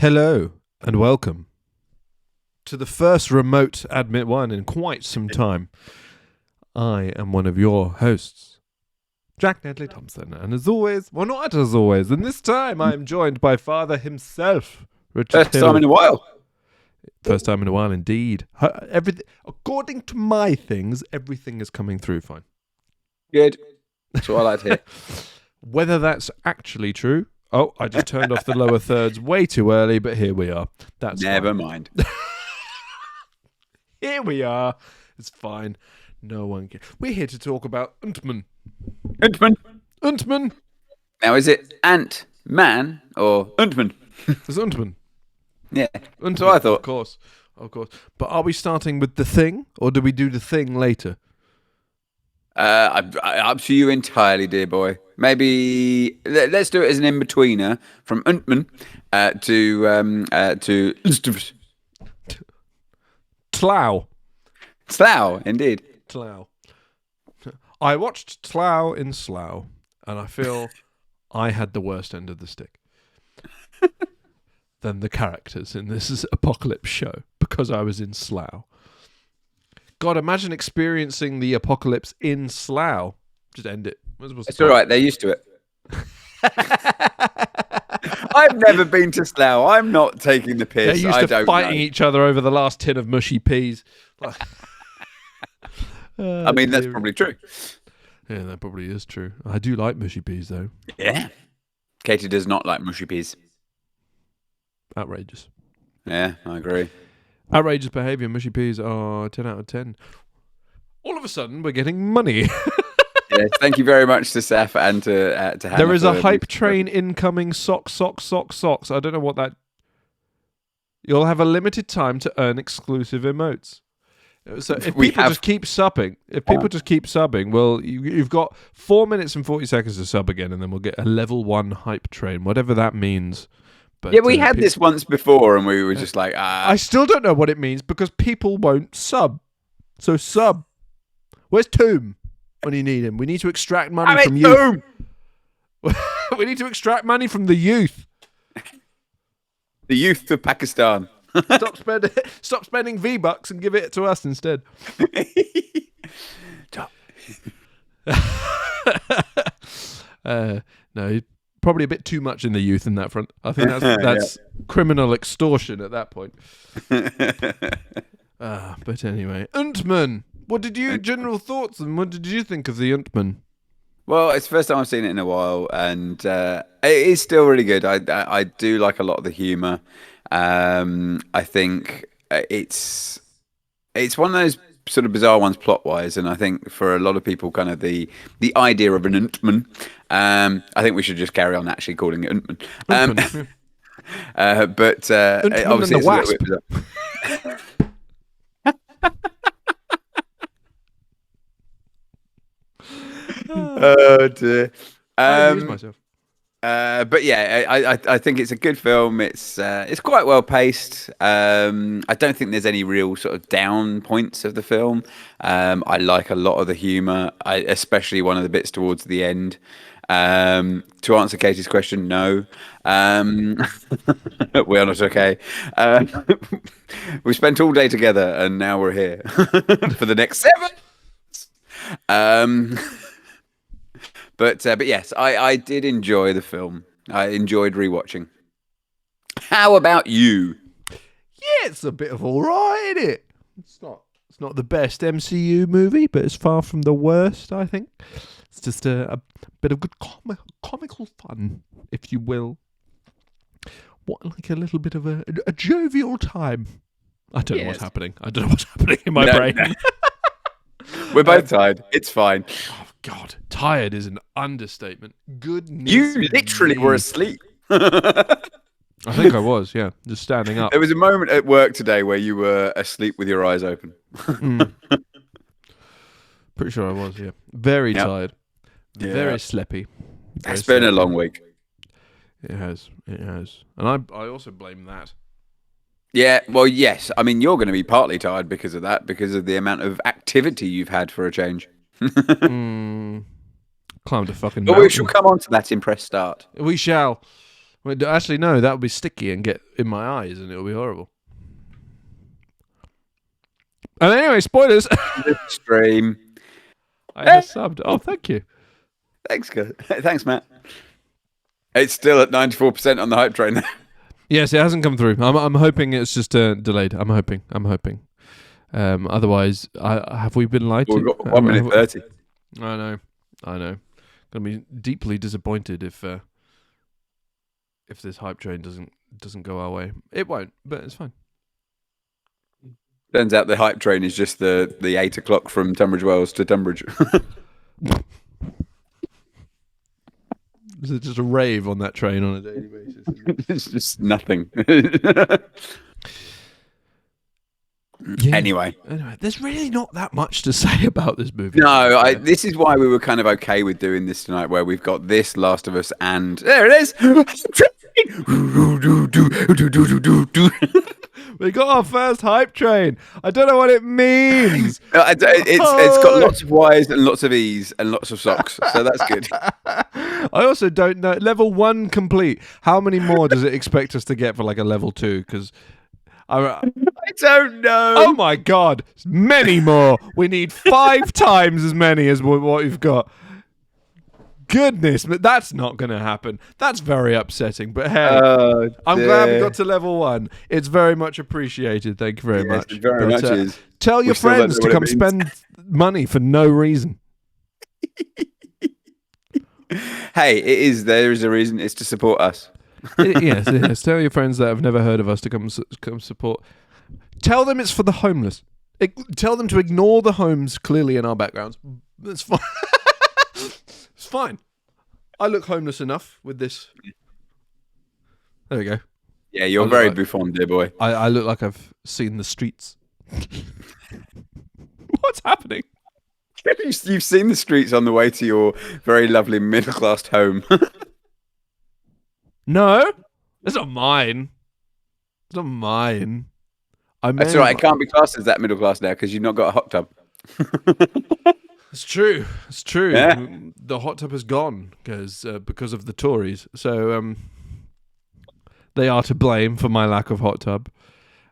Hello and welcome to the first remote Admit One in quite some time. I am one of your hosts, Jack Nedley Thompson, and as always, well, not as always, and this time I am joined by Father himself, Richard First time in a while. First time in a while, indeed. Everything, according to my things, everything is coming through fine. Good. That's what I like to hear. Whether that's actually true. Oh, I just turned off the lower thirds way too early, but here we are. That's Never fine. mind. Here we are. It's fine. No one can. We're here to talk about Ant-Man. Ant-Man. Ant-Man. Now, is it Ant-Man or Ant-Man? It's Ant-Man. Yeah. Ant-Man. So I thought. Of course. But are we starting with The Thing, or do we do The Thing later? Up to you entirely, dear boy. Maybe let's do it as an in-betweener from Ant-Man to Tlow. Slough, indeed. Tlow. I watched Tlow in Slough, and I feel I had the worst end of the stick than the characters in this apocalypse show because I was in Slough. God, imagine experiencing the apocalypse in Slough. Just end it. It's all right. They're used to it. I've never been to Slough. I'm not taking the piss. They're used to fighting each other over the last tin of mushy peas. I mean, that's probably true. Yeah, that probably is true. I do like mushy peas, though. Yeah. Katie does not like mushy peas. Outrageous. Yeah, I agree. Outrageous behaviour. Mushy peas are 10 out of 10. All of a sudden, we're getting money. Yes, thank you very much to Saf and to Hannah. There is a hype train incoming. Socks. I don't know what that... You'll have a limited time to earn exclusive emotes. So if people just keep subbing, well, you've got 4 minutes and 40 seconds to sub again, and then we'll get a level 1 hype train, whatever that means. But, yeah, we had this once before, and we were just like, I still don't know what it means because people won't sub. So sub. Where's Tomb when you need him? We need to extract money from youth. We need to extract money from the youth. The youth of Pakistan. Stop spending V-Bucks and give it to us instead. No, probably a bit too much in the youth in that front. I think that's criminal extortion at that point. But anyway, Ant-Man. What did you general thoughts and what did you think of the Ant-Man? Well, it's the first time I've seen it in a while, and it is still really good. I do like a lot of the humour. I think it's one of those sort of bizarre ones plot wise, and I think for a lot of people, kind of the idea of an Ant-Man. I think we should just carry on actually calling it Ant-Man. But Ant-Man obviously and the Wasp. It's a little bit bizarre. Oh dear. I amuse myself. But yeah, I think it's a good film. It's quite well paced. I don't think there's any real sort of down points of the film. I like a lot of the humour, especially one of the bits towards the end. To answer Katie's question, no. We are not okay. We spent all day together, and now we're here for the next 7. But yes, I did enjoy the film. I enjoyed rewatching. How about you? Yeah, it's a bit of all right, isn't it? It's not the best MCU movie, but it's far from the worst, I think. It's just a bit of good comical fun, if you will. Like a little bit of a jovial time. I don't know what's happening. I don't know what's happening in my brain. No. We're both tired. It's fine. Oh, God. Tired is an understatement. Goodness. You literally were asleep. I think I was, yeah. Just standing up. There was a moment at work today where you were asleep with your eyes open. Pretty sure I was, yeah. Very tired. Yeah. Very sleepy. It's been a long week. It has. And I also blame that. Yeah, well, yes. I mean, you're going to be partly tired because of that, because of the amount of activity you've had for a change. Climbed a fucking mountain. But we shall come on to that in press start. We shall. Wait, actually, no, that would be sticky and get in my eyes, and it would be horrible. And anyway, spoilers. Stream. I have subbed. Oh, thank you. Thanks, good. Thanks, Matt. It's still at 94% on the hype train. Yes, it hasn't come through. I'm hoping it's just delayed. I'm hoping. Otherwise, have we been lied to? We've got 1 minute 30. I know. Gonna be deeply disappointed if this hype train doesn't go our way. It won't, but it's fine. Turns out the hype train is just the 8 o'clock from Tunbridge Wells to Tunbridge. Is it just a rave on that train on a daily basis? It's just nothing. Yeah. Anyway, there's really not that much to say about this movie. No, this is why we were kind of okay with doing this tonight, where we've got this Last of Us, and there it is. We got our first hype train. I don't know what it means. It's got lots of Y's and lots of E's and lots of socks, so that's good. I also don't know. Level 1 complete. How many more does it expect us to get for like a level 2? Because I don't know. Oh my God, many more. We need 5 times as many as what we've got. Goodness, but that's not going to happen. That's very upsetting. But hey, I'm glad we got to level 1. It's very much appreciated. Thank you very much. It very much is. Tell your friends to come spend money for no reason. Hey, there is a reason. It's to support us. Yes. Tell your friends that have never heard of us to come support. Tell them it's for the homeless. Tell them to ignore the homes clearly in our backgrounds. That's fine. It's fine. I look homeless enough with this. There we go. Yeah, you're very Buffon, dear boy. I look like I've seen the streets. What's happening? You've seen the streets on the way to your very lovely middle-class home. No, it's not mine. It's not mine. That's right. It can't be classed as that middle class now because you've not got a hot tub. It's true. Yeah. The hot tub is gone because of the Tories. So they are to blame for my lack of hot tub.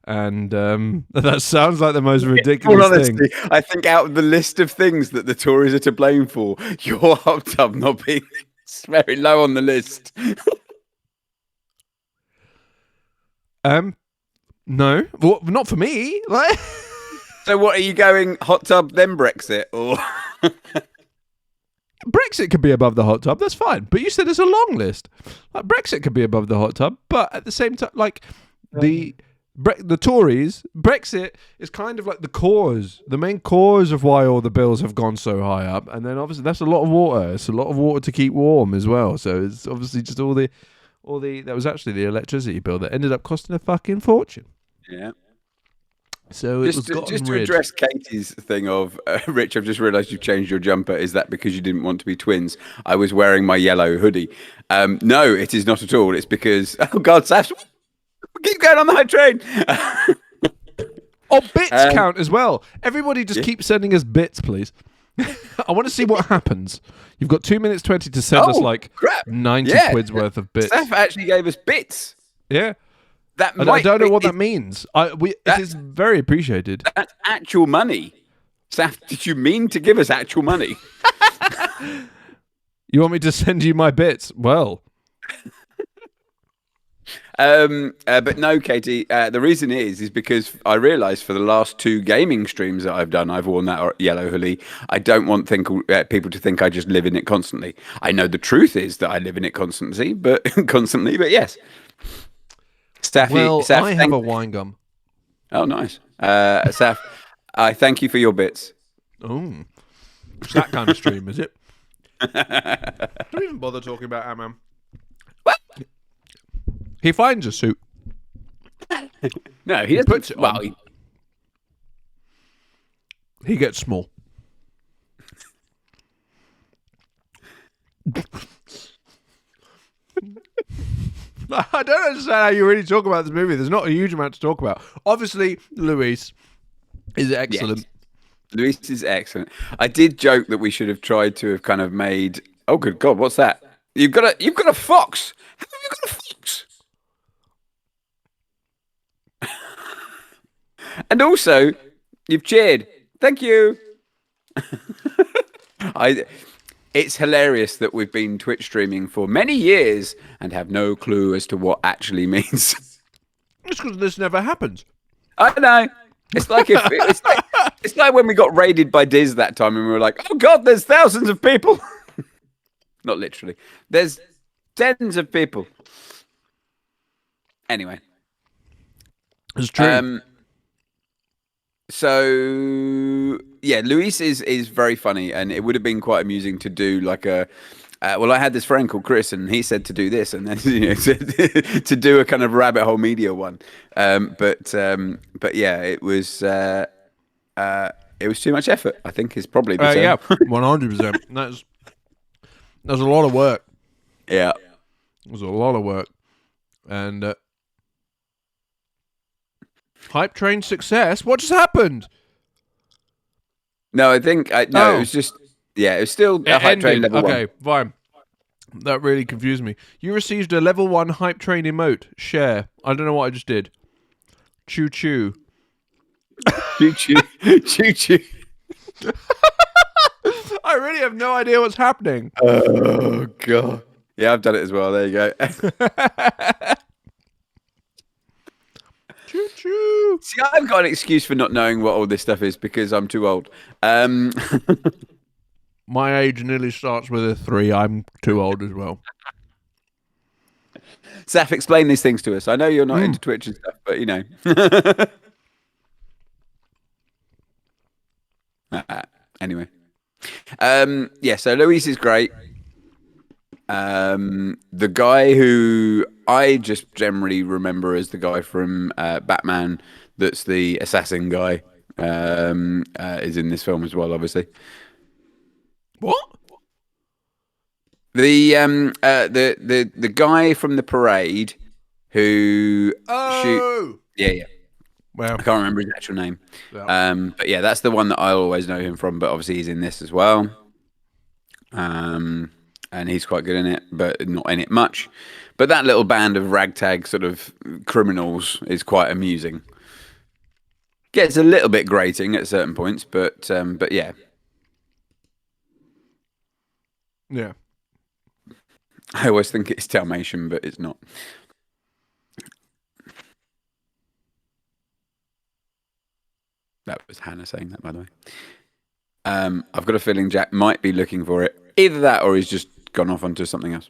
And that sounds like the most ridiculous thing. I think out of the list of things that the Tories are to blame for, your hot tub not being very low on the list. No, well, not for me. Like, so what are you going? Hot tub then Brexit, or Brexit could be above the hot tub. That's fine. But you said it's a long list. Like, Brexit could be above the hot tub, but at the same time, like the Tories, Brexit is kind of like the main cause of why all the bills have gone so high up. And then obviously that's a lot of water. It's a lot of water to keep warm as well. So it's obviously just all the that was actually the electricity bill that ended up costing a fucking fortune. Yeah. So just to address Katie's thing of Rich, I've just realised you've changed your jumper. Is that because you didn't want to be twins? I was wearing my yellow hoodie. No, it is not at all. It's because Sash, keep going on the high train. Oh, bits count as well. Everybody just keep sending us bits, please. I want to see what happens. You've got 2 minutes 20 to send us like crap. 90 quid's worth of bits. Steph actually gave us bits. Yeah. I don't know what that means. It is very appreciated. That's actual money. Steph, did you mean to give us actual money? You want me to send you my bits? Well. But no, Katie, the reason is because I realised for the last 2 gaming streams that I've done, I've worn that yellow hoodie. I don't want people to think I just live in it constantly. I know the truth is that I live in it constantly, but yes. Saf, I have a wine gum. Oh, nice. Saf, I thank you for your bits. Oh, it's that kind of stream, is it? Don't even bother talking about Amam. What? He finds a suit. No, he doesn't. Puts it on. He gets small. I don't understand how you really talk about this movie. There's not a huge amount to talk about. Obviously, Luis is excellent. Yes. Luis is excellent. I did joke that we should have tried to have kind of made. Oh, good God, what's that? You've got a fox. How have you got a fox? And also, you've cheered. Thank you. I. It's hilarious that we've been Twitch streaming for many years and have no clue as to what actually means. It's because this never happens. I know. It's like when we got raided by Diz that time, and we were like, "Oh God, there's thousands of people." Not literally. There's tens of people. Anyway, It's true. So yeah, Luis is very funny, and it would have been quite amusing to do like a. Well, I had this friend called Chris, and he said to do this, and then to do a kind of rabbit hole media one. But yeah, it was too much effort. I think is probably the term. Yeah, 100%. That's a lot of work. Yeah, It was a lot of work, and hype train success. What just happened? no, I think It was just it was still a hype train level one. Okay, fine. That really confused me. You received a level 1 hype train emote. Share. I don't know what I just did. Choo choo. Choo choo, choo choo. I really have no idea what's happening. Oh God. Yeah, I've done it as well. There you go. Choo choo. See, I've got an excuse for not knowing what all this stuff is because I'm too old. My age nearly starts with a 3. I'm too old as well. Saf, explain these things to us. I know you're not into Twitch and stuff, but you know. Anyway. Yeah, so Luis is great. The guy who I just generally remember as the guy from Batman that's the assassin guy is in this film as well, obviously. What? The guy from the parade who yeah. Well, I can't remember his actual name. Yeah. But yeah, that's the one that I always know him from. But obviously he's in this as well. And he's quite good in it, but not in it much. But that little band of ragtag sort of criminals is quite amusing. Gets a little bit grating at certain points, but yeah. Yeah. I always think it's Dalmatian, but it's not. That was Hannah saying that, by the way. I've got a feeling Jack might be looking for it. Either that or he's just gone off onto something else.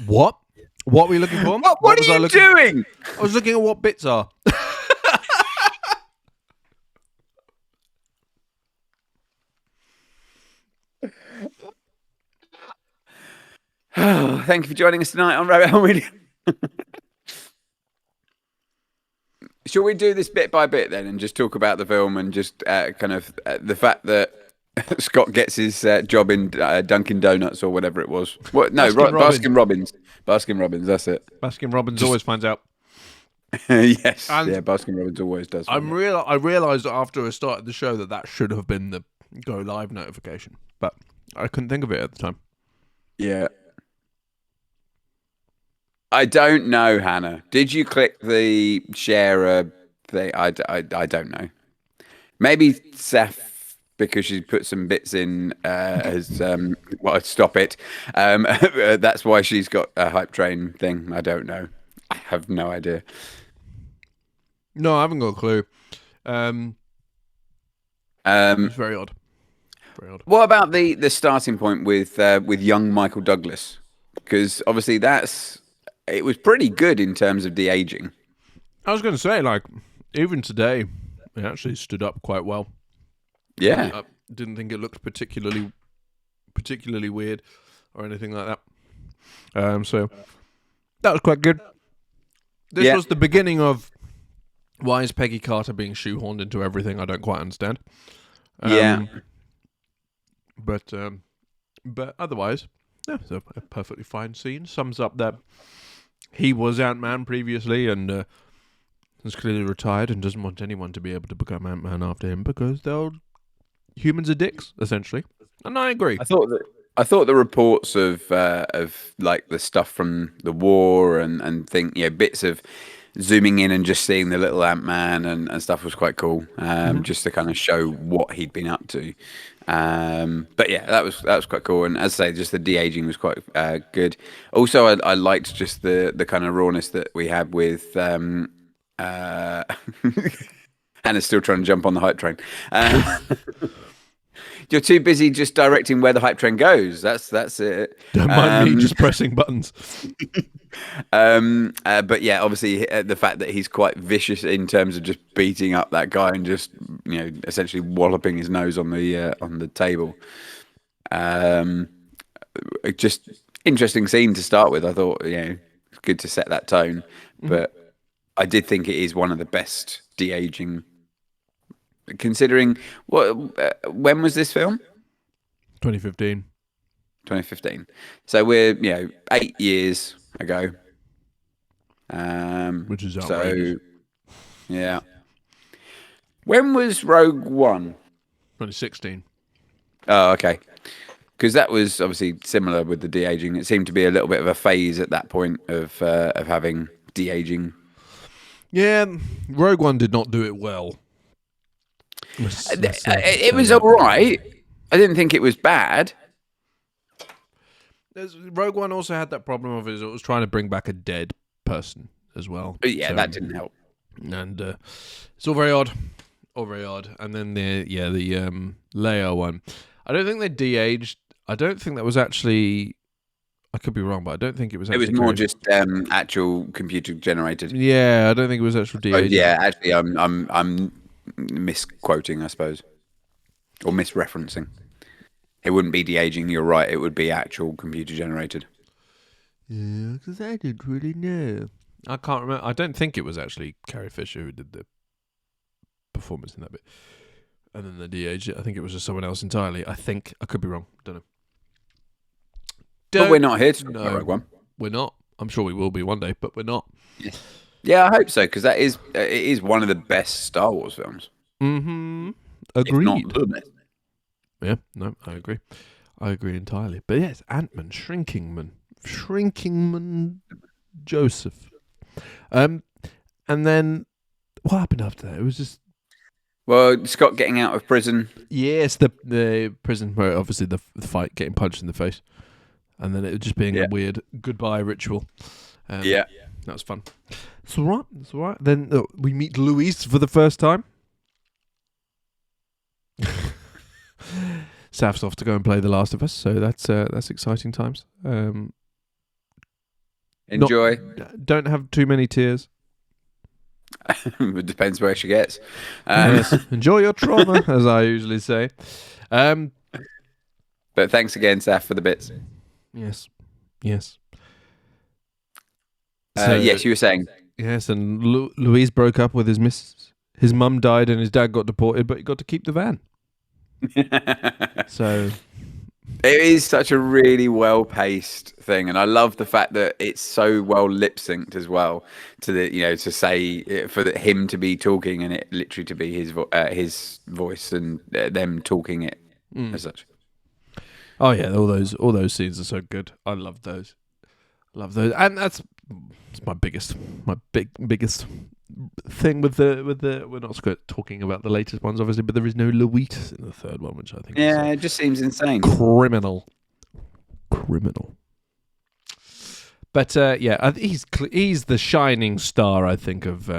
What? What were you looking for? What are you doing? I was looking at what bits are. Oh, thank you for joining us tonight on Rabbit Hole Media. Shall we do this bit by bit then and just talk about the film and just kind of the fact that Scott gets his job in Dunkin' Donuts or whatever it was? What? No, Baskin Robbins. Baskin Robbins, that's it. Baskin Robbins always finds out. Yes. And yeah, Baskin Robbins always does. I realised after I started the show that should have been the go live notification, but I couldn't think of it at the time. Yeah. I don't know, Hannah. Did you click the share thing? I don't know. Maybe Seth, because she put some bits in, has well, stop it. That's why she's got a hype train thing. I don't know. I have no idea. No, I haven't got a clue. It's very odd. Very odd. What about the starting point with young Michael Douglas? Because obviously it was pretty good in terms of the aging. I was going to say, like, even today, it actually stood up quite well. Yeah. I didn't think it looked particularly weird or anything like that. So that was quite good. This was the beginning of why is Peggy Carter being shoehorned into everything I don't quite understand. But otherwise, yeah, it's a perfectly fine scene. Sums up that he was Ant-Man previously and is clearly retired and doesn't want anyone to be able to become Ant-Man after him because humans are dicks, essentially. And I agree. I thought the reports of like the stuff from the war and bits of zooming in and just seeing the little Ant-Man and stuff was quite cool. Just to kind of show what he'd been up to. But yeah, that was quite cool. And as I say, just the de-aging was quite good. Also, I liked just the kind of rawness that we had with uh, Hannah's still trying to jump on the hype train. You're too busy just directing where the hype train goes. That's it. Don't mind me just pressing buttons. But yeah, obviously the fact that he's quite vicious in terms of just beating up that guy and just essentially walloping his nose on the table. Just interesting scene to start with. I thought it's good to set that tone, but I did think it is one of the best de-aging. Considering when was this film? 2015. 2015. So we're 8 years ago. Which is outrageous. So yeah. When was Rogue One? 2016. Oh, okay. Because that was obviously similar with the de-aging. It seemed to be a little bit of a phase at that point of having de-aging. Yeah, Rogue One did not do it well. It was all right. I didn't think it was bad. Rogue One also had that problem of it was trying to bring back a dead person as well. But yeah, that didn't help. And it's all very odd. And then the Leia one. I don't think they de-aged. I don't think that was actually. I could be wrong, but I don't think it was. Actually it was more just actual computer generated. Yeah, I don't think it was actual de-aging. Yeah, actually, I'm misquoting, I suppose, or misreferencing. It wouldn't be de-aging. You're right. It would be actual computer generated. Yeah, because I didn't really know. I can't remember. I don't think it was actually Carrie Fisher who did the performance in that bit. And then the de-age, I think it was just someone else entirely. I think. I could be wrong. Don't know. But we're not here to talk about Rogue One. We're not. I'm sure we will be one day, but we're not. Yeah, I hope so, because it is one of the best Star Wars films. Mm-hmm. Agreed. If not the best. Yeah, no, I agree. I agree entirely. But yes, Ant-Man, Shrinkingman Joseph. And then what happened after that? It was just Scott getting out of prison. Yes, the prison where obviously the fight, getting punched in the face, and then it just being a weird goodbye ritual. That was fun. It's all right. Then we meet Luis for the first time. Saf's off to go and play The Last of Us, so that's exciting times. Enjoy. Don't have too many tears. It depends where she gets. Yes. Enjoy your trauma, as I usually say. But thanks again, Saf, for the bits. Yes. Yes, you were saying. Yes, and Louise broke up with his missus. His mum died and his dad got deported, but he got to keep the van. So it is such a really well-paced thing, and I love the fact that it's so well lip-synced as well to the to say for him to be talking and it literally to be his voice and them talking it as such. Oh yeah, all those scenes are so good. I love those, and that's my biggest thing with the. We're not talking about the latest ones, obviously, but there is no Luis in the third one, which I think it just seems insane. Criminal. But he's the shining star, I think, of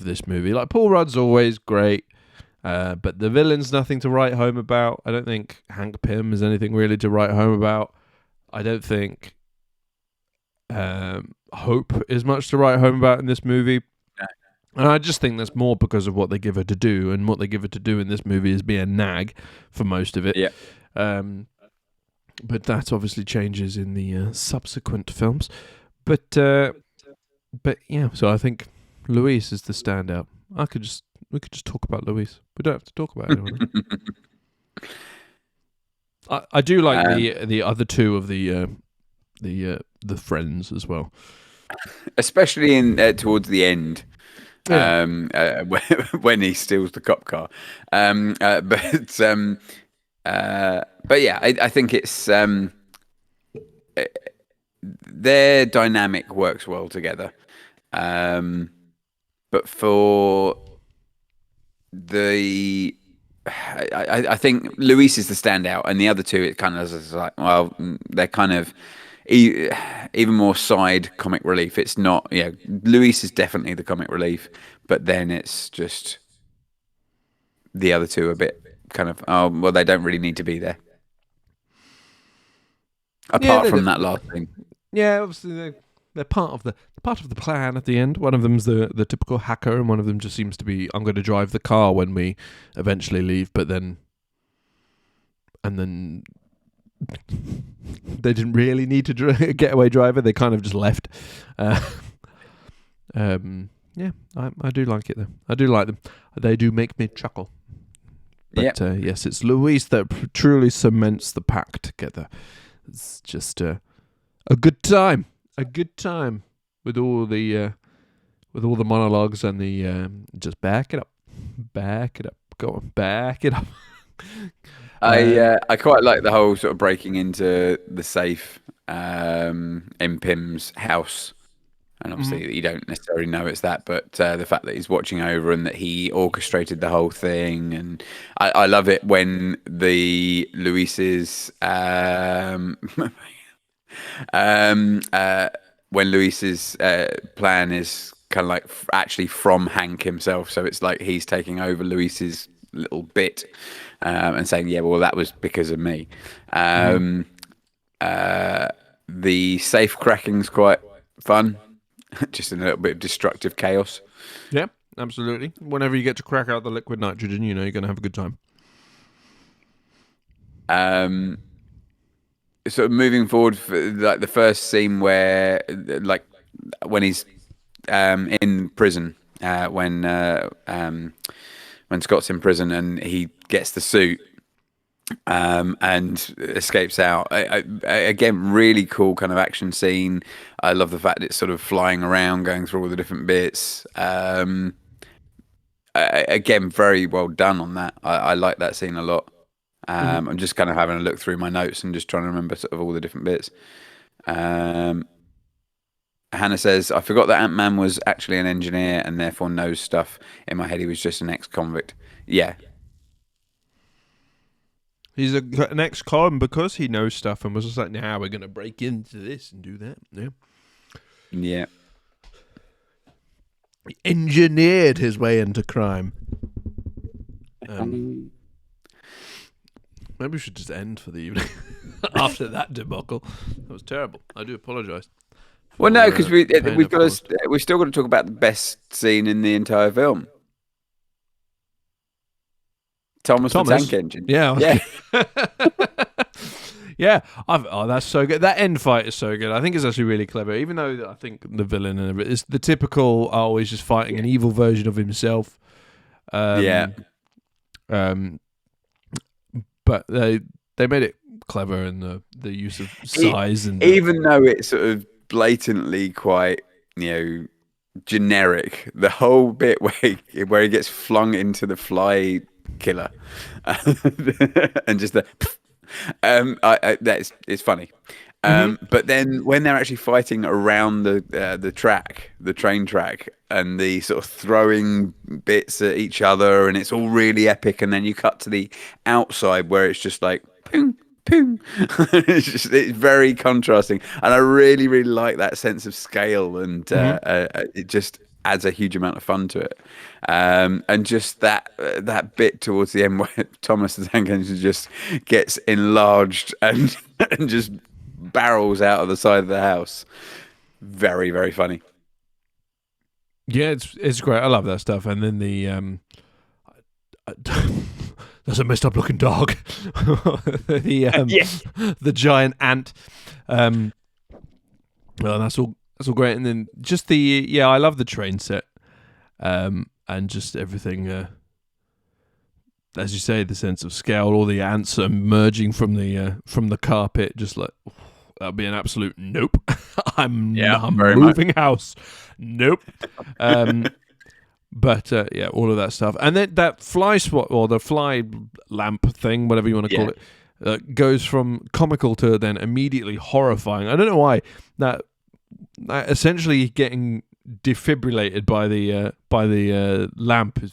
this movie. Like Paul Rudd's always great, but the villain's nothing to write home about. I don't think Hank Pym is anything really to write home about. I don't think Hope is much to write home about in this movie. And I just think that's more because of what they give her to do, and what they give her to do in this movie is be a nag for most of it. Yeah. But that obviously changes in the subsequent films. But yeah, so I think Luis is the standout. We could just talk about Luis. We don't have to talk about anyone. I do like the other two of the friends as well, especially in towards the end. Yeah. When he steals the cop car, but yeah, I think it's their dynamic works well together. but for the I think Luis is the standout, and the other two, it kind of is like, well, they're kind of even more side comic relief. It's not, Luis is definitely the comic relief, but then it's just the other two a bit kind of, oh, well, they don't really need to be there. Apart from that last thing. Yeah, obviously they're part of the plan at the end. One of them's the typical hacker, and one of them just seems to be, I'm going to drive the car when we eventually leave. But then they didn't really need to getaway driver. They kind of just left. Yeah, I do like it though. I do like them. They do make me chuckle. But yes, it's Luis that truly cements the pack together. It's just a good time. A good time with all the monologues and the just back it up, go on, back it up. I quite like the whole sort of breaking into the safe in Pym's house, and obviously you don't necessarily know it's that, but the fact that he's watching over and that he orchestrated the whole thing, and I love it when the Luis's when Luis's plan is kind of like actually from Hank himself, so it's like he's taking over Luis's little bit and saying, yeah, well, that was because of me. The safe cracking's quite fun, just in a little bit of destructive chaos. Yeah, absolutely. Whenever you get to crack out the liquid nitrogen, you're going to have a good time. Sort of moving forward, for, like the first scene where, like, when he's in prison, when Scott's in prison and he gets the suit and escapes out. Again, really cool kind of action scene. I love the fact that it's sort of flying around, going through all the different bits. Again, very well done on that. I like that scene a lot. I'm just kind of having a look through my notes and just trying to remember sort of all the different bits. Hannah says, I forgot that Ant-Man was actually an engineer and therefore knows stuff. In my head, he was just an ex-convict. Yeah. He's an ex-con because he knows stuff and was just like, now we're going to break into this and do that. Yeah. Yeah. He engineered his way into crime. Maybe we should just end for the evening after that debacle. That was terrible. I do apologise. Well, no, because we've still got to talk about the best scene in the entire film. Thomas the Tank Engine. Yeah. Yeah. That's so good. That end fight is so good. I think it's actually really clever. Even though I think the villain is the typical, always just fighting an evil version of himself. But they made it clever in the use of size and even though it's sort of blatantly quite generic, the whole bit where he gets flung into the fly killer and just it's funny. But then when they're actually fighting around the train track, and the sort of throwing bits at each other, and it's all really epic, and then you cut to the outside where it's just like ping, ping. it's very contrasting, and I really, really like that sense of scale, and it just adds a huge amount of fun to it. And just that bit towards the end where Thomas the Tank Engine just gets enlarged and just barrels out of the side of the house. Very, very funny. Yeah, it's great. I love that stuff. And then the there's a messed up looking dog. The giant ant. Well, that's all great. And then just I love the train set. And just everything, as you say, the sense of scale. All the ants emerging from the carpet, just like that'd be an absolute nope. I'm moving house. Nope. But all of that stuff, and then that fly swat or the fly lamp thing, whatever you want to call it, goes from comical to then immediately horrifying. I don't know why that essentially getting defibrillated by the lamp. The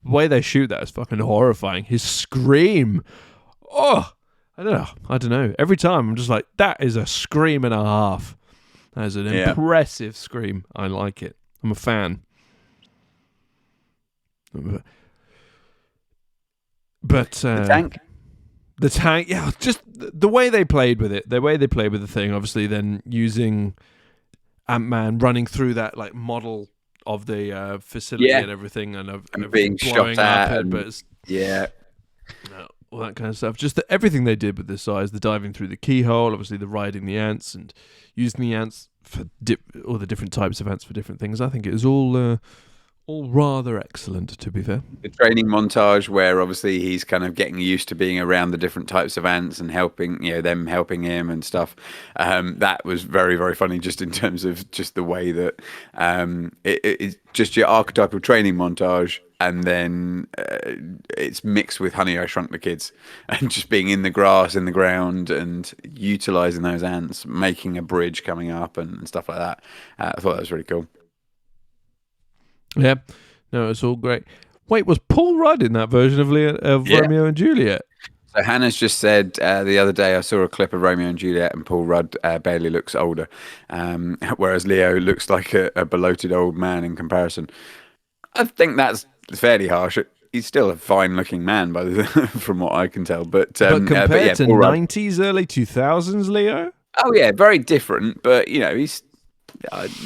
way they shoot that is fucking horrifying. His scream, oh, I don't know. Every time I'm just like, that is a scream and a half. That is an impressive scream. I like it. I'm a fan. But the tank, yeah, just the way they played with it, the way they played with the thing. Obviously, then using Ant-Man running through that like model of the facility and everything, and being shot at, all that kind of stuff. Just everything they did with this size, the diving through the keyhole, obviously the riding the ants and using the ants for all the different types of ants for different things. I think it was all rather excellent, to be fair. The training montage where obviously he's kind of getting used to being around the different types of ants and helping, them helping him and stuff. That was very, very funny, just in terms of just the way that it's just your archetypal training montage, and then it's mixed with Honey, I Shrunk the Kids, and just being in the grass, in the ground, and utilizing those ants, making a bridge coming up and stuff like that. I thought that was really cool. Yeah, no, it's all great. Wait, was Paul Rudd in that version of Romeo and Juliet? So Hannah's just said the other day I saw a clip of Romeo and Juliet, and Paul Rudd barely looks older, whereas Leo looks like a bloated old man in comparison. I think that's fairly harsh. He's still a fine-looking man, from what I can tell. But compared to 90s, early 2000s, Leo? Oh yeah, very different. But he's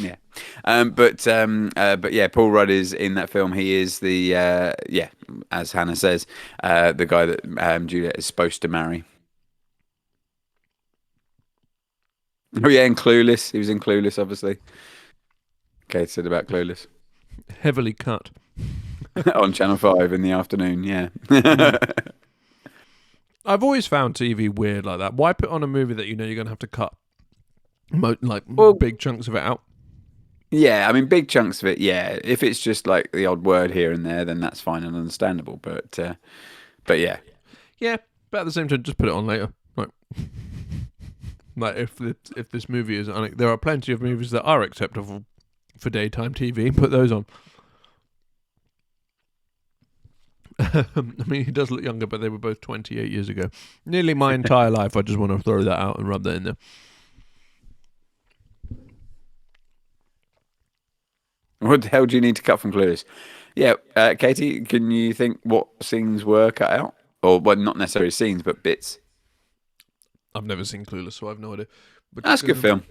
yeah. But yeah, Paul Rudd is in that film. He is the as Hannah says, the guy that Juliet is supposed to marry. Oh yeah, and Clueless. He was in Clueless, obviously. Kate said about Clueless. Heavily cut. On Channel 5 in the afternoon, yeah. I've always found TV weird like that. Why put on a movie that you're going to have to cut big chunks of it out? Yeah, I mean, big chunks of it, yeah. If it's just like the odd word here and there, then that's fine and understandable. But yeah. Yeah, but at the same time, just put it on later. Like if this movie is... there are plenty of movies that are acceptable for daytime TV. Put those on. I mean, he does look younger, but they were both 28 years ago. Nearly my entire life. I just want to throw that out and rub that in there. What the hell do you need to cut from Clueless? Yeah, Katie, can you think what scenes were cut out? Or, well, not necessarily scenes, but bits. I've never seen Clueless, so I have no idea. But that's a good film.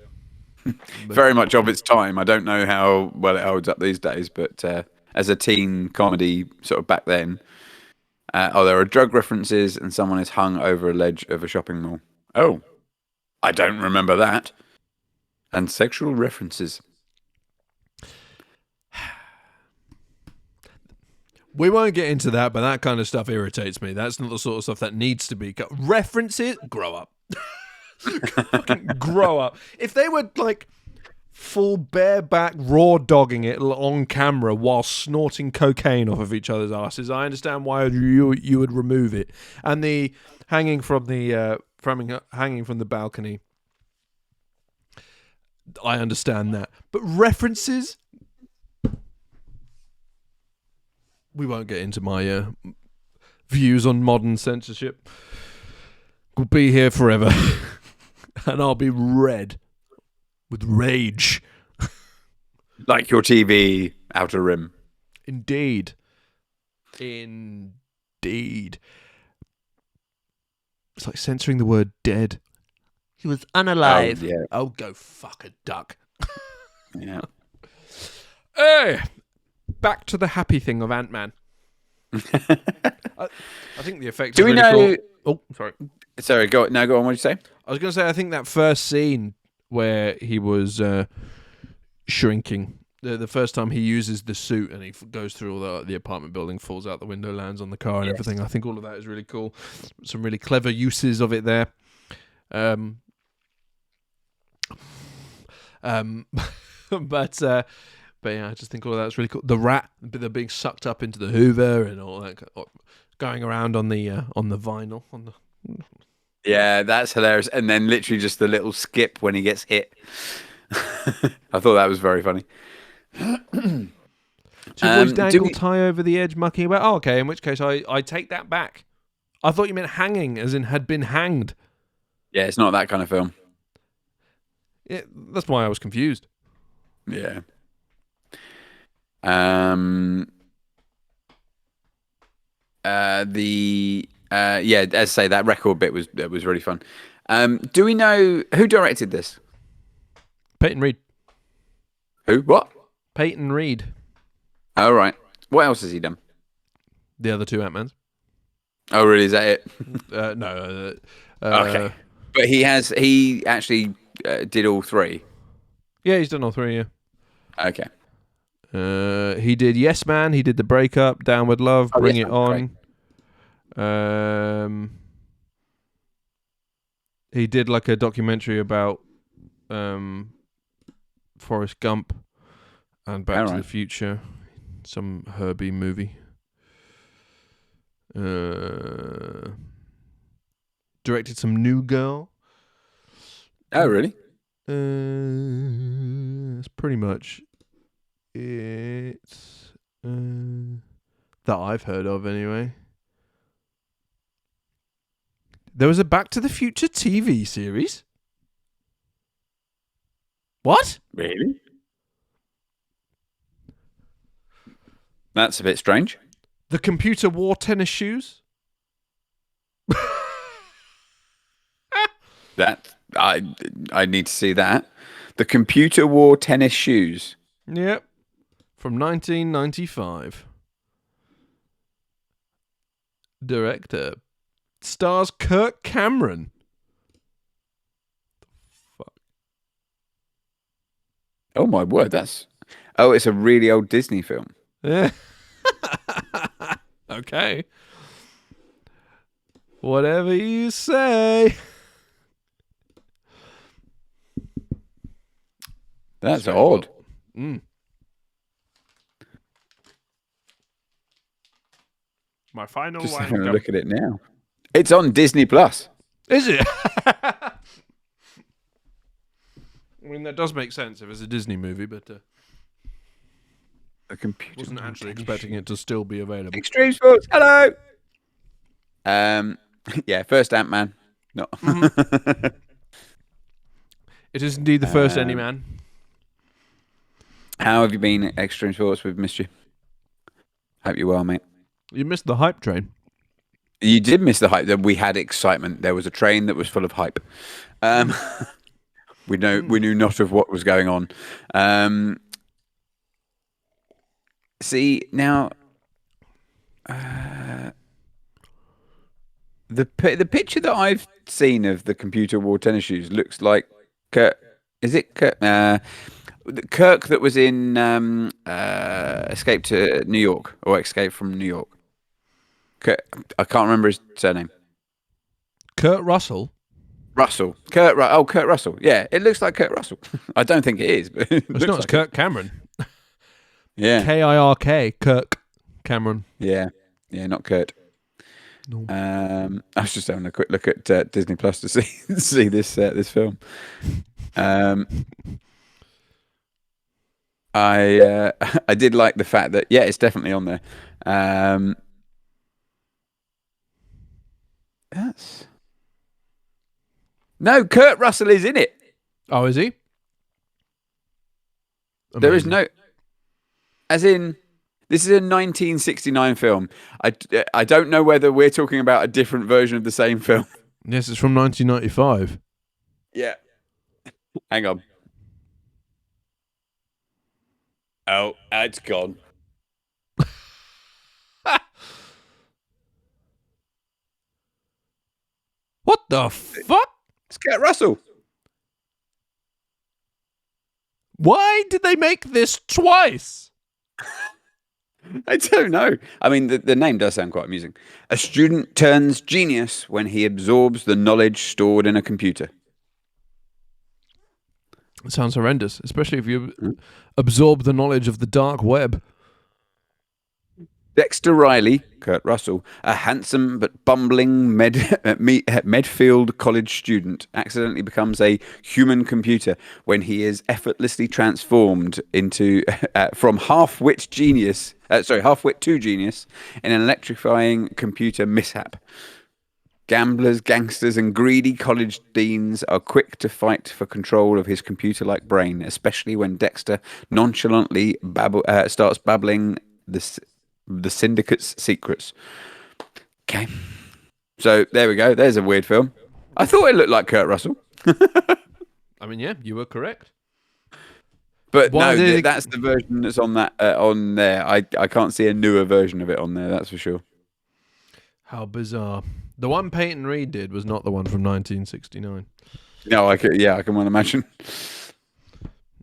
Very much of its time. I don't know how well it holds up these days, but as a teen comedy sort of back then... there are drug references and someone is hung over a ledge of a shopping mall. Oh, I don't remember that. And sexual references. We won't get into that, but that kind of stuff irritates me. That's not the sort of stuff that needs to be cut. References? Grow up. Fucking grow up. If they were like... full bareback raw dogging it on camera while snorting cocaine off of each other's asses, I understand why you would remove it. And the hanging from the balcony, I understand that. But references, we won't get into my views on modern censorship. We'll be here forever, and I'll be red. With rage. Like your TV outer rim. Indeed. It's like censoring the word dead. He was unalive. Oh, yeah. Oh, go fuck a duck. Yeah. Hey, back to the happy thing of Ant-Man. I think the effects Do we know... Cool. Oh, sorry. Sorry, go on. What did you say? I was going to say, I think that first scene where he was shrinking, the first time he uses the suit and he goes through all the apartment building, falls out the window, lands on the car and everything. I think all of that is really cool. Some really clever uses of it there. But yeah, I just think all of that's really cool. The rat, they're being sucked up into the Hoover and all that, going around on the vinyl on the. Yeah, that's hilarious. And then literally just the little skip when he gets hit. I thought that was very funny. Two boys Do dangle, we? tie over the edge, mucking about. Oh, okay. In which case, I take that back. I thought you meant hanging, as in had been hanged. Yeah, it's not that kind of film. Yeah, that's why I was confused. Yeah. Um. Yeah, as I say, that record bit was really fun. Do we know who directed this? Peyton Reed. Who? What? Peyton Reed. Oh, right. What else has he done? The other two Ant-Mans. Oh, really? Is that it? No. Okay. But he actually did all three. Yeah, he's done all three, yeah. Okay. He did Yes Man, he did The Breakup, Downward Love, Bring Yes It Man, On. He did like a documentary about Forrest Gump and Back to the Future. Some Herbie movie. Directed some New Girl. Oh, really? That's pretty much it that I've heard of, anyway. There was a Back to the Future TV series. What? Really? That's a bit strange. The computer wore tennis shoes. That I need to see that. The computer wore tennis shoes. Yep. From 1995. Director. Stars Kirk Cameron. Fuck. Oh my word, Oh, it's a really old Disney film. Yeah. Okay. Whatever you say. That's odd. Mm. My final Just line. having a look at it now. It's on Disney Plus. Is it? I mean, that does make sense if it's a Disney movie, but A computer wasn't actually expecting it to still be available. Extreme Sports. Hello. Yeah, first Ant-Man. No. It is indeed the first Any Man. How have you been at Extreme Sports? We've missed you. Hope you're well, mate. You missed the hype train. You did miss the hype. We had excitement. There was a train that was full of hype. We knew not of what was going on. See now, the picture that I've seen of the computer wore tennis shoes looks like Kirk. Is it Kirk? Kirk that was in Escape to New York or Escape from New York. Kurt, I can't remember his surname. Kurt Russell. Russell. Kurt Russell. Yeah, it looks like Kurt Russell. I don't think it is, but it's not. It's Kirk Cameron. Yeah. Kirk. Kirk Cameron. Yeah, not Kurt. No. I was just having a quick look at Disney Plus to see this film. I did like the fact that it's definitely on there. No, Kurt Russell is in it. Oh, is he? Amazing. There is no, as in, this is a 1969 film. I don't know whether we're talking about a different version of the same film. Yes, it's from 1995. Yeah. Hang on. Oh, it's gone. What the fuck? It's Kurt Russell. Why did they make this twice? I don't know. I mean, the name does sound quite amusing. A student turns genius when he absorbs the knowledge stored in a computer. It sounds horrendous, especially if you absorb the knowledge of the dark web. Dexter Riley, Kurt Russell, a handsome but bumbling Medfield college student, accidentally becomes a human computer when he is effortlessly transformed into from half-wit to genius in an electrifying computer mishap. Gamblers, gangsters, and greedy college deans are quick to fight for control of his computer-like brain, especially when Dexter nonchalantly starts babbling the syndicate's secrets. Okay, so there we go. There's a weird film. I thought it looked like Kurt Russell, I mean, yeah, you were correct. but Why no, did it... that's the version that's on that on there. I can't see a newer version of it on there. That's for sure. How bizarre. The one Peyton Reed did was not the one from 1969. No, I can well imagine.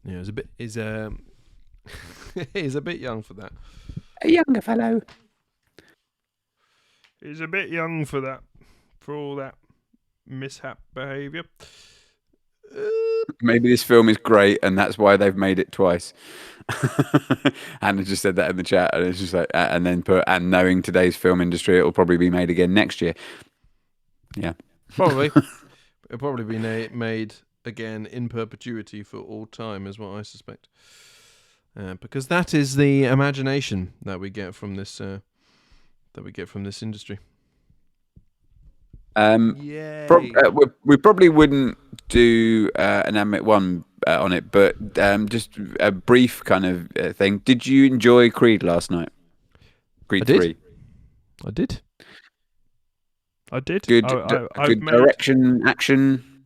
Yeah, he's he's a bit young for that. A younger fellow. He's a bit young for that, for all that mishap behaviour. Maybe this film is great, and that's why they've made it twice. Hannah just said that in the chat, and it's just like, and then and knowing today's film industry, it will probably be made again next year. Yeah, Probably. It'll probably be made again in perpetuity for all time, is what I suspect. Because that is the imagination that we get from this industry. Yay. We probably wouldn't do an Admit One on it, but just a brief kind of thing. Did you enjoy Creed last night? Creed 3. I did. Good, I've good direction, action.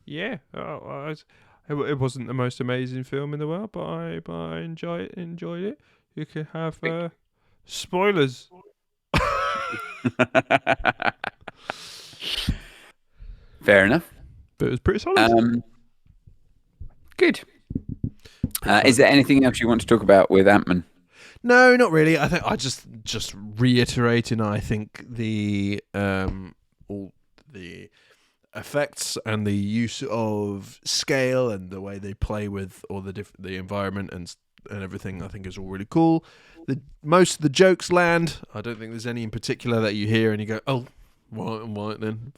Yeah, it wasn't the most amazing film in the world, but I enjoyed it. You could have spoilers. Fair enough. But it was pretty solid. Good. Is there anything else you want to talk about with Ant-Man? No, not really. I think I just reiterating. I think the all the effects and the use of scale and the way they play with all the environment and everything, I think is all really cool. Most of the jokes land. I don't think there's any in particular that you hear and you go, oh, what then?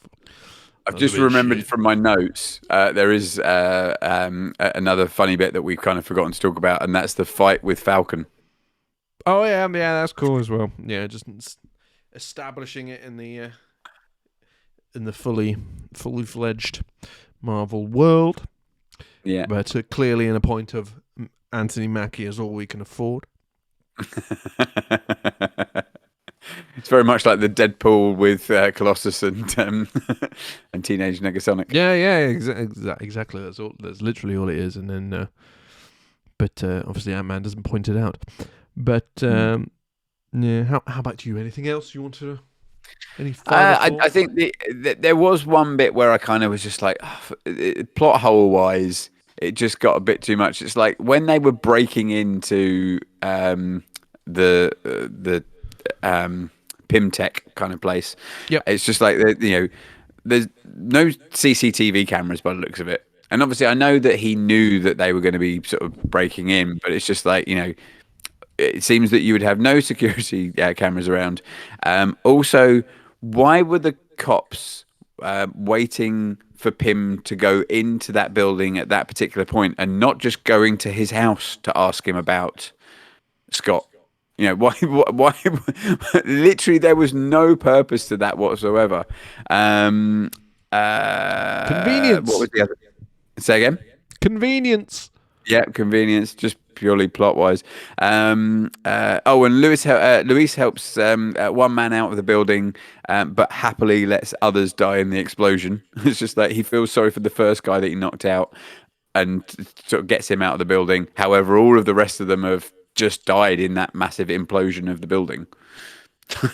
I've just remembered from my notes, there is another funny bit that we've kind of forgotten to talk about, and that's the fight with Falcon. Oh yeah, that's cool as well. Yeah, just establishing it in the fully fledged Marvel world. Yeah, but clearly in a point of Anthony Mackie is all we can afford. It's very much like the Deadpool with Colossus and Teenage Negasonic. Yeah, exactly. That's literally all it is. And then, but obviously Ant-Man doesn't point it out. But yeah, how about you? Anything else you want to? Any I think there was one bit where I kind of was just like, plot hole wise, it just got a bit too much. It's like when they were breaking into the Pimtech kind of place. Yeah, it's just like there's no CCTV cameras by the looks of it, and obviously I know that he knew that they were going to be sort of breaking in, but it's just like it seems that you would have no security cameras around. Also, why were the cops waiting for Pym to go into that building at that particular point and not just going to his house to ask him about Scott? Why? Literally, there was no purpose to that whatsoever. Convenience. What was the other? Say again. Convenience. Yeah, convenience. Just purely plot wise. And Luis helps one man out of the building, but happily lets others die in the explosion. It's just that he feels sorry for the first guy that he knocked out, and sort of gets him out of the building. However, all of the rest of them have just died in that massive implosion of the building.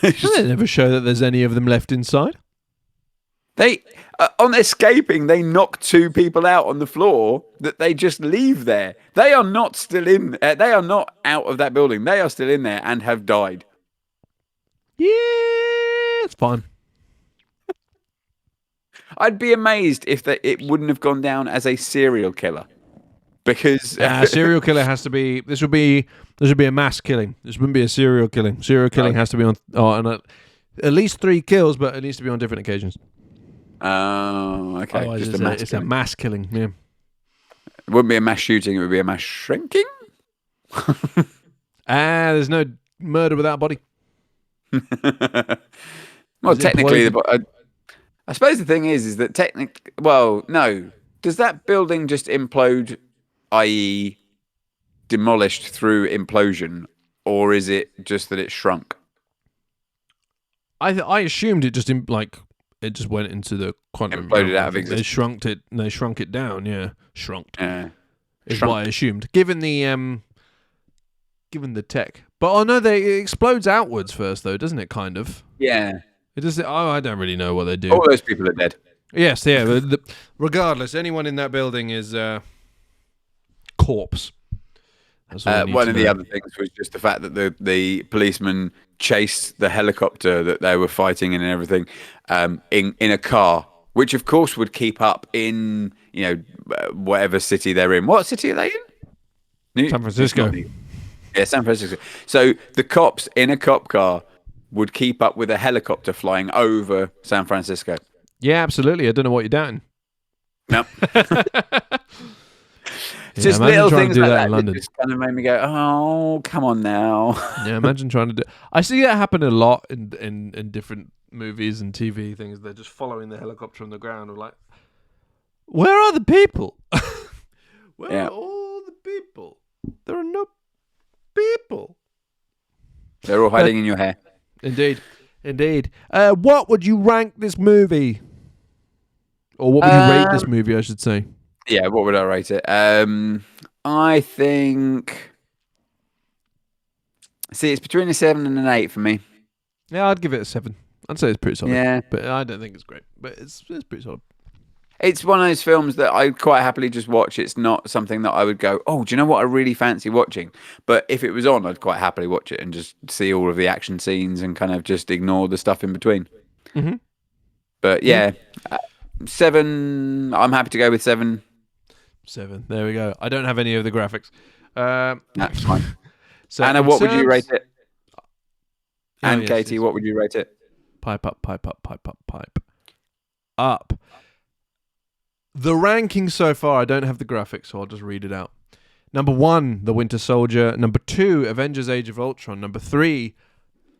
They never show that there's any of them left inside. They, on escaping, they knock 2 people out on the floor that they just leave there. They are not still in. They are not out of that building. They are still in there and have died. Yeah, it's fine. I'd be amazed if it wouldn't have gone down as a serial killer. because Serial killer has to be. This should be a mass killing. This wouldn't be a serial killing. Serial killing has to be on at least 3 kills, but it needs to be on different occasions. Oh, okay. Otherwise, Just it's a mass killing. Yeah. It wouldn't be a mass shooting. It would be a mass shrinking. There's no murder without body. Well, technically, I suppose the thing is that technically, well, no. Does that building just implode, i.e., demolished through implosion, or is it just that it shrunk? I assumed it just it just went into the quantum. Imploded out of existence. They shrunk it down. Yeah, shrunk. Is Shrunk. what I assumed. Given the tech, but it explodes outwards first, though, doesn't it? Kind of. Yeah. It does. I don't really know what they do. All those people are dead. Yes, yeah. Regardless, anyone in that building is corpse. One of the other things was just the fact that the policeman chased the helicopter that they were fighting in and everything in a car, which of course would keep up in whatever city they're in. What city are they in? San Francisco. Yeah, San Francisco. So the cops in a cop car would keep up with a helicopter flying over San Francisco. Yeah, absolutely. I don't know what you're doing. No. Just little things do like that in London. Just kind of made me go, oh, come on now. Yeah, imagine trying to do. I see that happen a lot in different movies and TV things. They're just following the helicopter on the ground. Like, where are the people? Where are all the people? There are no people. They're all hiding in your hair. Indeed. What would you rank this movie? Or what would you rate this movie, I should say? Yeah, what would I rate it? I think... See, it's between a 7 and an 8 for me. Yeah, I'd give it a 7. I'd say it's pretty solid. Yeah. But I don't think it's great. But it's pretty solid. It's one of those films that I quite happily just watch. It's not something that I would go, oh, do you know what I really fancy watching? But if it was on, I'd quite happily watch it and just see all of the action scenes and kind of just ignore the stuff in between. Mm-hmm. But yeah, 7, I'm happy to go with 7. 7. There we go. I don't have any of the graphics. That's fine. So Anna, what would you rate it? And yes, Katie, yes. what would you rate it? Pipe up, pipe up, pipe up, pipe up. The ranking so far, I don't have the graphics, so I'll just read it out. Number 1, The Winter Soldier. Number 2, Avengers Age of Ultron. Number 3,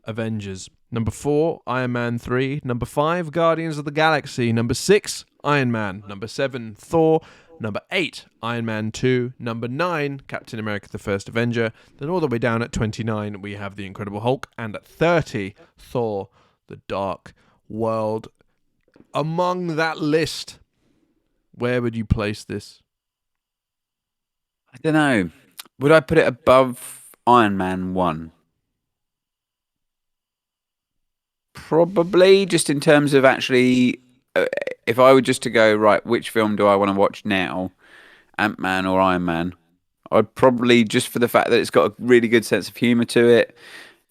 Avengers. Number 4, Iron Man 3. Number 5, Guardians of the Galaxy. Number 6, Iron Man. Number 7, Thor. Number 8, Iron Man 2. Number 9, Captain America the First Avenger. Then all the way down at 29, we have The Incredible Hulk. And at 30, Thor, The Dark World. Among that list, where would you place this? I don't know. Would I put it above Iron Man 1? Probably, just in terms of actually, if I were just to go, right, which film do I want to watch now? Ant-Man or Iron Man? I'd probably, just for the fact that it's got a really good sense of humour to it.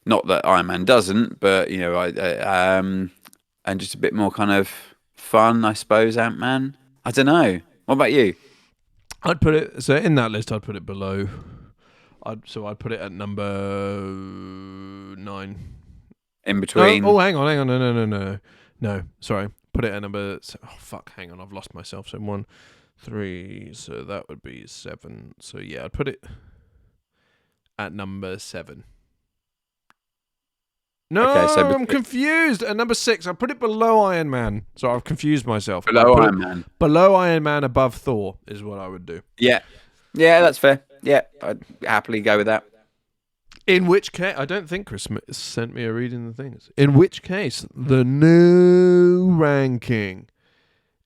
Not that Iron Man doesn't, but, and just a bit more kind of fun, I suppose, Ant-Man. I don't know. What about you? I'd put it, so in that list, I'd put it below. I'd put it at number 9. In between? No, hang on. No, sorry. Put it at number, hang on, I've lost myself. So 1, 3, so that would be 7. So yeah, I'd put it at number 7. No, Okay, so I'm confused. At number 6, I put it below Iron Man. So I've confused myself. Below Iron Man. Below Iron Man, above Thor is what I would do. Yeah, that's fair. Yeah, I'd happily go with that. In which case, I don't think Chris sent me a reading the things. In which case, the new ranking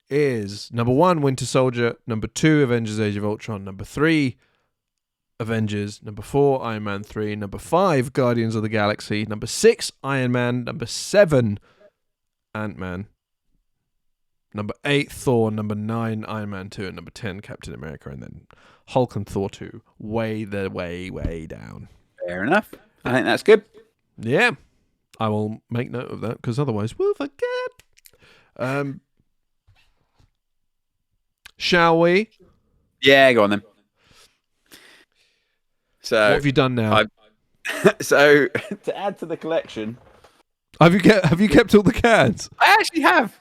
is number 1, Winter Soldier. Number 2, Avengers Age of Ultron. Number 3, Avengers. Number 4, Iron Man 3. Number 5, Guardians of the Galaxy. Number 6, Iron Man. Number 7, Ant-Man. Number 8, Thor. Number 9, Iron Man 2. And number 10, Captain America. And then Hulk and Thor 2. Way down. Fair enough. I think that's good. Yeah. I will make note of that, because otherwise we'll forget. Shall we? Yeah, go on then. So What have you done now? So to add to the collection, Have you kept all the cans? I actually have.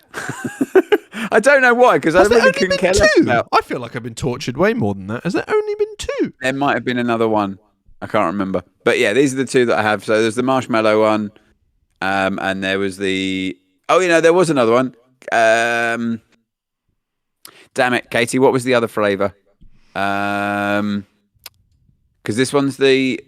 I don't know why, because I Has there really only couldn't been care less two? about. I feel like I've been tortured way more than that. Has there only been two? There might have been another one. I can't remember. But yeah, these are the two that I have. So there's the marshmallow one, and there was the. Oh, there was another one. Damn it, Katie. What was the other flavour? Because this one's the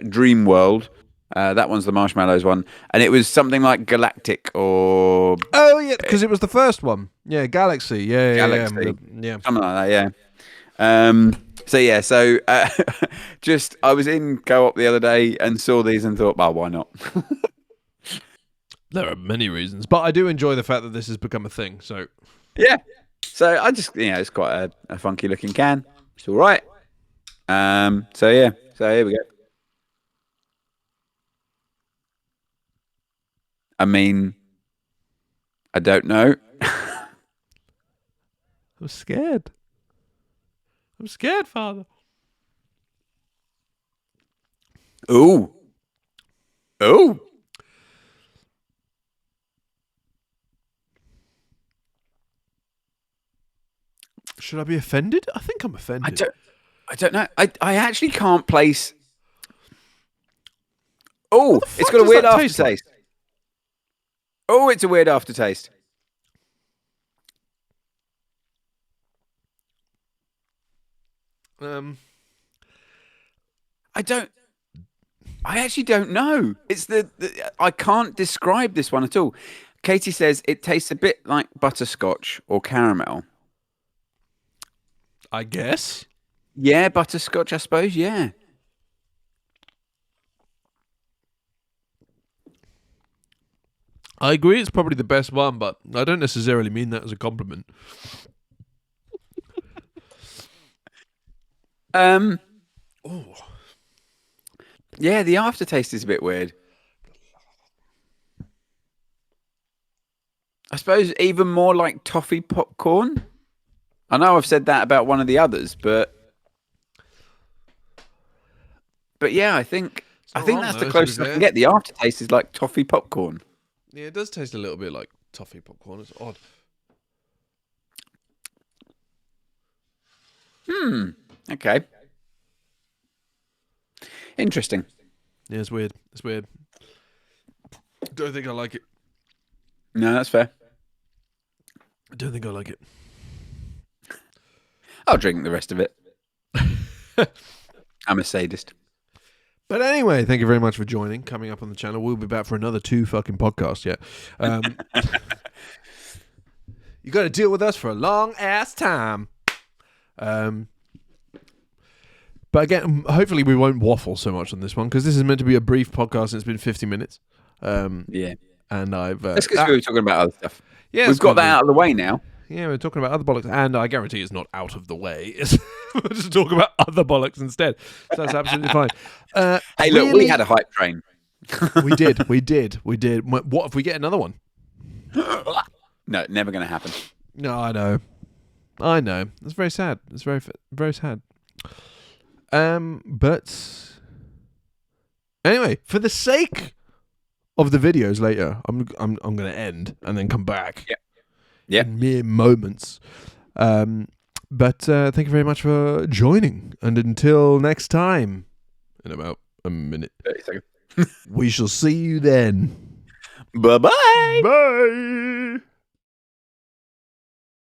Dream World. That one's the marshmallows one, and it was something like Galactic or Oh yeah, because it was the first one. Yeah, Galaxy. Yeah, Galaxy, yeah. something like that. Yeah. So just I was in Co-op the other day and saw these and thought, well, why not? There are many reasons, but I do enjoy the fact that this has become a thing. So Yeah. So I just, it's quite a funky looking can. It's all right. So yeah. So here we go. I mean, I don't know. I'm scared. I'm scared, Father. Ooh. Ooh. Should I be offended? I think I'm offended. I don't know. I actually can't place. Oh, it's got a weird aftertaste. Oh, it's a weird aftertaste. I actually don't know. It's I can't describe this one at all. Katie says it tastes a bit like butterscotch or caramel. I guess. Yeah, butterscotch, I suppose. Yeah. I agree it's probably the best one, but I don't necessarily mean that as a compliment. Oh. Oh. Yeah, the aftertaste is a bit weird. I suppose even more like toffee popcorn. I know I've said that about one of the others, but yeah, I think wrong, that's though, the to be closest I fair. can get. The aftertaste is like toffee popcorn. Yeah, it does taste a little bit like toffee popcorn. It's odd. Okay. Interesting. Yeah, it's weird. It's weird. Don't think I like it. No, that's fair. I don't think I like it. I'll drink the rest of it. I'm a sadist. But anyway, thank you very much for joining. Coming up on the channel, we'll be back for another 2 fucking podcasts. Yeah, you got to deal with us for a long ass time. But again, hopefully we won't waffle so much on this one because this is meant to be a brief podcast and it's been 50 minutes. Yeah, and I've that's because we were talking about other stuff. Yeah, we've got that out of the way now. Yeah, we're talking about other bollocks, and I guarantee it's not out of the way. We'll just talk about other bollocks instead. So that's absolutely fine. Hey, look, we had a hype train. We did. What if we get another one? No, never going to happen. No, I know. It's very sad. It's very, very sad. But anyway, for the sake of the videos later, I'm going to end and then come back. Yeah. In mere moments. But thank you very much for joining. And until next time, in about a minute, 30 seconds. we shall see you then. Bye-bye. Bye.